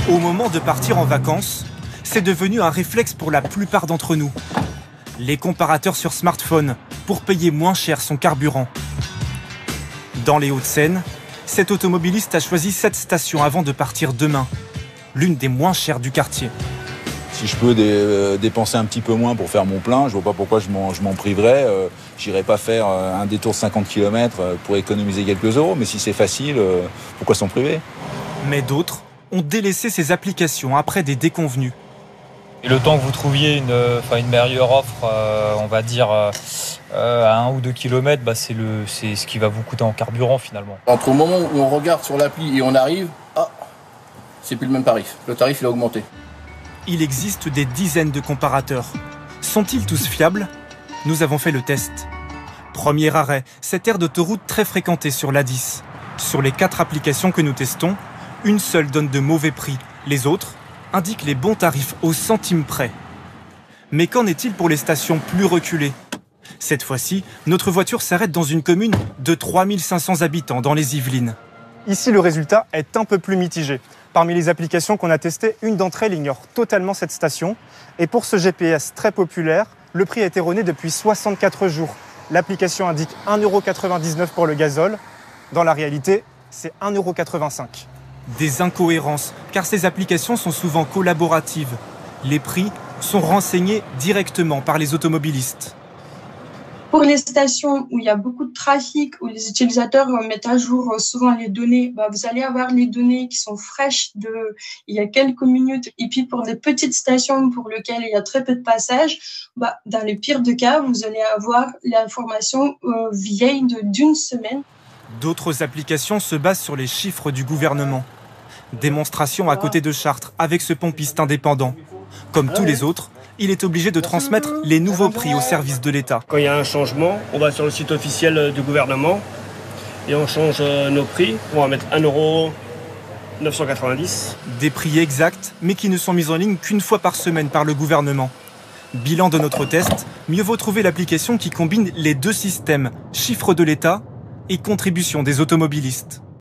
Au moment de partir en vacances, c'est devenu un réflexe pour la plupart d'entre nous. Les comparateurs sur smartphone pour payer moins cher son carburant. Dans les Hauts-de-Seine, cet automobiliste a choisi cette station avant de partir demain, l'une des moins chères du quartier. Si je peux dépenser un petit peu moins pour faire mon plein, je vois pas pourquoi je m'en priverais. J'irai pas faire un détour de 50 km pour économiser quelques euros, mais si c'est facile, pourquoi s'en priver? Mais d'autres ont délaissé ces applications après des déconvenues. Et le temps que vous trouviez une meilleure offre, on va dire à 1 ou 2 km, c'est ce qui va vous coûter en carburant finalement. Entre le moment où on regarde sur l'appli et on arrive, c'est plus le même tarif. Le tarif il a augmenté. Il existe des dizaines de comparateurs. Sont-ils tous fiables? Nous avons fait le test. Premier arrêt, cette aire d'autoroute très fréquentée sur l'A10. Sur les 4 applications que nous testons, une seule donne de mauvais prix. Les autres indiquent les bons tarifs au centime près. Mais qu'en est-il pour les stations plus reculées? Cette fois-ci, notre voiture s'arrête dans une commune de 3500 habitants dans les Yvelines. Ici, le résultat est un peu plus mitigé. Parmi les applications qu'on a testées, une d'entre elles ignore totalement cette station. Et pour ce GPS très populaire, le prix est erroné depuis 64 jours. L'application indique 1,99 € pour le gazole. Dans la réalité, c'est 1,85 €. Des incohérences, car ces applications sont souvent collaboratives. Les prix sont renseignés directement par les automobilistes. Pour les stations où il y a beaucoup de trafic, où les utilisateurs mettent à jour souvent les données, vous allez avoir les données qui sont fraîches il y a quelques minutes. Et puis pour les petites stations pour lesquelles il y a très peu de passages, dans le pire des cas, vous allez avoir l'information vieille d'une semaine. D'autres applications se basent sur les chiffres du gouvernement. Démonstration à côté de Chartres avec ce pompiste indépendant. Comme tous les autres, il est obligé de transmettre les nouveaux prix au service de l'État. Quand il y a un changement, on va sur le site officiel du gouvernement et on change nos prix. On va mettre 1,990 €. Des prix exacts, mais qui ne sont mis en ligne qu'une fois par semaine par le gouvernement. Bilan de notre test, mieux vaut trouver l'application qui combine les deux systèmes, chiffres de l'État et contribution des automobilistes.